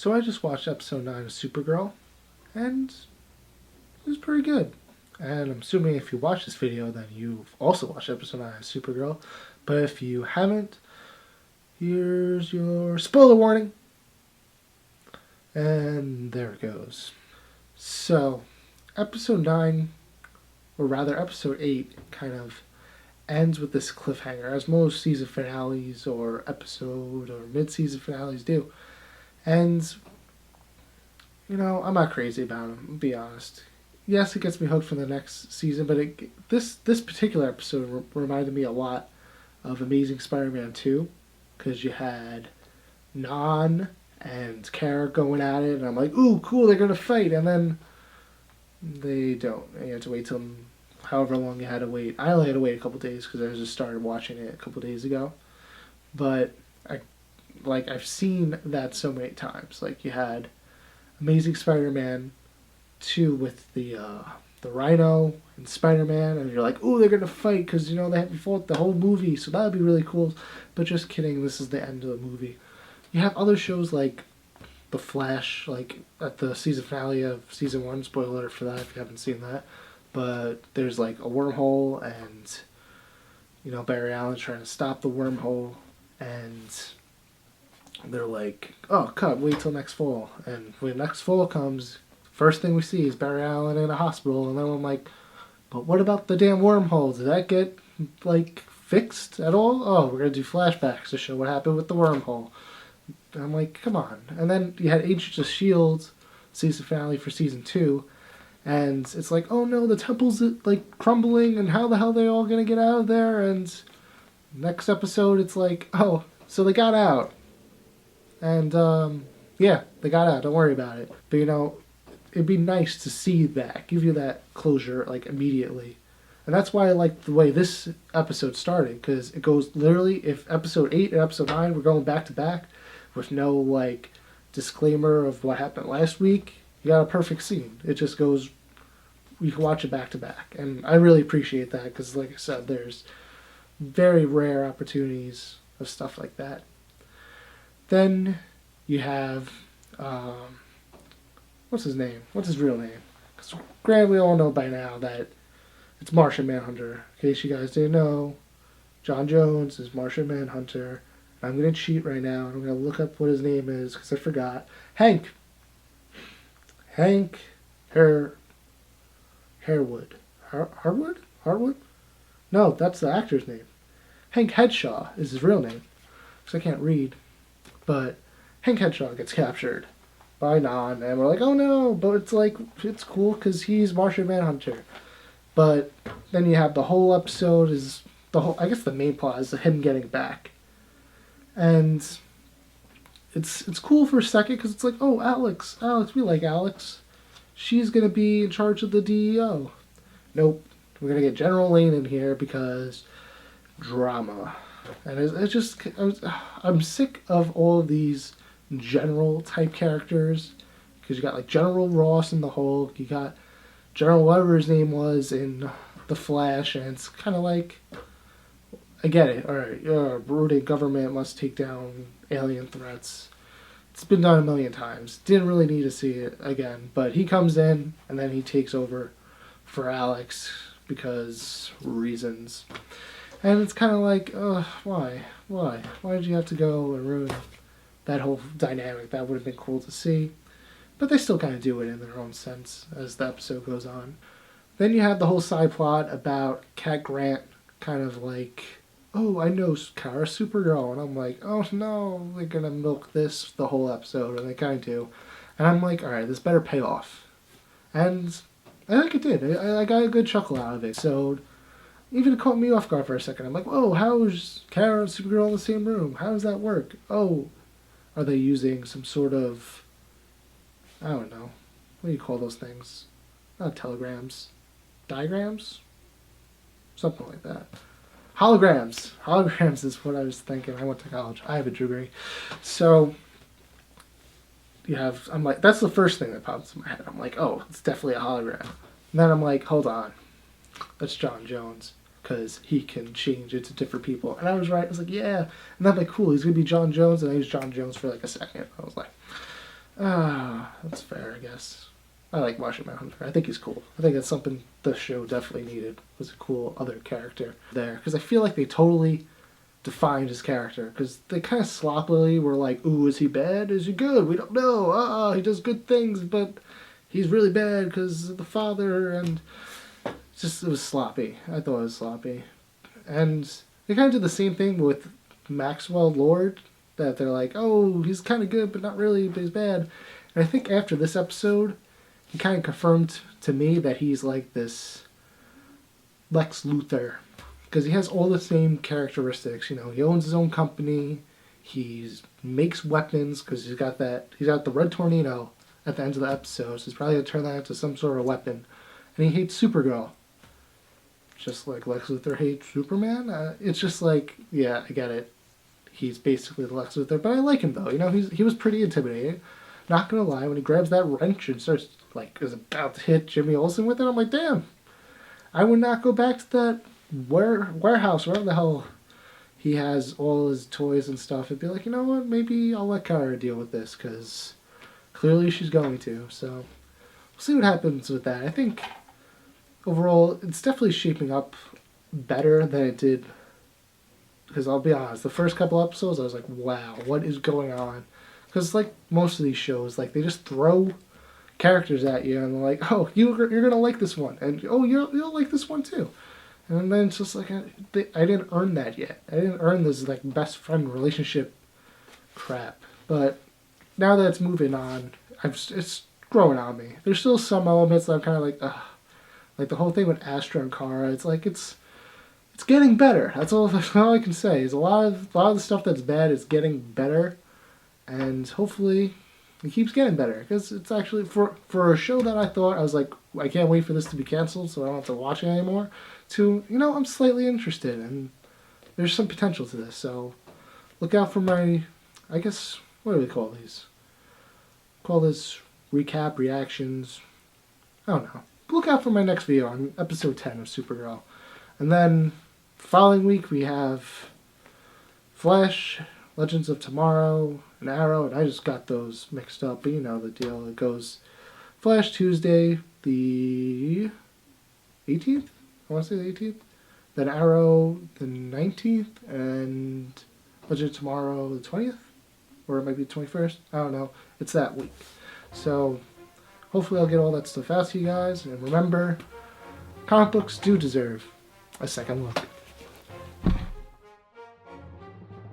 So I just watched episode 9 of Supergirl, and it was pretty good. And I'm assuming if you watch this video, then you've also watched episode 9 of Supergirl. But if you haven't, here's your spoiler warning. And there it goes. So, episode 9, or rather episode 8, kind of ends with this cliffhanger, as most season finales or episode or mid-season finales do. And, you know, I'm not crazy about them, I'll be honest. Yes, it gets me hooked for the next season, but this particular episode reminded me a lot of Amazing Spider-Man 2, because you had Non and Kara going at it, and I'm like, ooh, cool, they're going to fight, and then they don't. And you have to wait till however long you had to wait. I only had to wait a couple days because I just started watching it a couple days ago. But I've seen that so many times. Like you had Amazing Spider-Man 2 with the Rhino and Spider-Man, and you're like, ooh, they're gonna fight because you know they haven't fought the whole movie, so that would be really cool. But just kidding, this is the end of the movie. You have other shows like The Flash, like at the season finale of season 1. Spoiler alert for that if you haven't seen that. But there's like a wormhole, and you know Barry Allen's trying to stop the wormhole, and they're like, "Oh, cut! Wait till next fall." And when next fall comes, first thing we see is Barry Allen in a hospital, and then I'm like, "But what about the damn wormhole? Did that get like fixed at all? Oh, we're gonna do flashbacks to show what happened with the wormhole." And I'm like, "Come on!" And then you had Agents of Shield season finale for season 2. And it's like, oh no, the temple's like crumbling, and how the hell are they all gonna get out of there? And next episode, it's like, oh, so they got out, and yeah, they got out. Don't worry about it. But you know, it'd be nice to see that, give you that closure like immediately, and that's why I like the way this episode started, because it goes literally, if episode 8 and episode 9 were going back to back, with no like disclaimer of what happened last week. You got a perfect scene. It just goes, you can watch it back to back. And I really appreciate that because, like I said, there's very rare opportunities of stuff like that. Then you have, what's his name? What's his real name? Because granted, we all know by now that it's Martian Manhunter. In case you guys didn't know, John Jones is Martian Manhunter. I'm going to cheat right now, and I'm going to look up what his name is because I forgot. Hank Harewood. Harwood? No, that's the actor's name. Hank Headshaw is his real name. Because I can't read. But Hank Headshaw gets captured by Non, and we're like, oh no, but it's like, it's cool because he's Martian Manhunter. But then you have the whole episode is, I guess the main plot is him getting back. And it's cool for a second because it's like, oh, Alex, we like Alex. She's going to be in charge of the DEO. Nope, we're going to get General Lane in here because drama. And it's just, I'm sick of all of these general type characters, because you got like General Ross in the Hulk, you got General whatever his name was in The Flash, and it's kind of like, I get it, alright, brooding government must take down alien threats. It's been done a million times. Didn't really need to see it again. But he comes in, and then he takes over for Alex because reasons. And it's kind of like, why? Why? Why did you have to go and ruin that whole dynamic? That would have been cool to see. But they still kind of do it in their own sense as the episode goes on. Then you have the whole side plot about Cat Grant kind of like, oh, I know Kara Supergirl, and I'm like, oh no, they're gonna milk this the whole episode, and they kind of do. And I'm like, alright, this better pay off. And I think it did. I got a good chuckle out of it. So, even it caught me off guard for a second. I'm like, whoa, how is Kara and Supergirl in the same room? How does that work? Oh, are they using some sort of, I don't know, what do you call those things? Not telegrams. Diagrams? Something like that. Holograms. Holograms is what I was thinking. I went to college. I have a degree. So, I'm like, that's the first thing that pops in my head. I'm like, oh, it's definitely a hologram. And then I'm like, hold on. That's John Jones. Because he can change it to different people. And I was right. I was like, yeah. And I'm like, cool, he's going to be John Jones. And I was John Jones for like a second. I was like, That's fair, I guess. I like Martian Manhunter. I think he's cool. I think that's something the show definitely needed. Was a cool other character there, because I feel like they totally defined his character. Because they kind of sloppily were like, "Ooh, is he bad? Is he good? We don't know. He does good things, but he's really bad because of the father." And it was sloppy. I thought it was sloppy, and they kind of did the same thing with Maxwell Lord. That they're like, "Oh, he's kind of good, but not really. But he's bad." And I think after this episode, he kind of confirmed to me that he's like this Lex Luthor, because he has all the same characteristics. You know, he owns his own company. He makes weapons because he's got the red tornado at the end of the episode. So he's probably gonna turn that into some sort of weapon. And he hates Supergirl, just like Lex Luthor hates Superman. It's just like, yeah, I get it. He's basically the Lex Luthor, but I like him though. You know, he was pretty intimidating. Not gonna lie, when he grabs that wrench and starts like is about to hit Jimmy Olsen with it, I'm like, damn. I would not go back to that warehouse, wherever the hell he has all his toys and stuff, and be like, you know what, maybe I'll let Kara deal with this, because clearly she's going to. So we'll see what happens with that. I think overall it's definitely shaping up better than it did. Because I'll be honest, the first couple episodes I was like, wow, what is going on? Because like most of these shows, like they just throw characters at you and they're like, oh, you're gonna like this one, and oh, you'll like this one too. And then it's just like I didn't earn that yet. I didn't earn this like best friend relationship crap. But now that it's moving on, it's growing on me. There's still some elements that I'm kind of like, ugh. Like the whole thing with Astra and Kara. It's like it's getting better. That's all I can say. Is a lot of the stuff that's bad is getting better, and hopefully it keeps getting better, because it's actually for a show that I was like, I can't wait for this to be canceled so I don't have to watch it anymore, to, you know, I'm slightly interested and there's some potential to this. So look out for my, I guess, what do we call these? Call this recap, reactions, I don't know. Look out for my next video on episode 10 of Supergirl. And then following week we have Flash, Legends of Tomorrow, and Arrow, and I just got those mixed up, but you know the deal. It goes Flash Tuesday, the 18th? I want to say the 18th. Then Arrow, the 19th, and Legends of Tomorrow, the 20th? Or it might be the 21st? I don't know. It's that week. So hopefully I'll get all that stuff out to you guys, and remember, comic books do deserve a second look.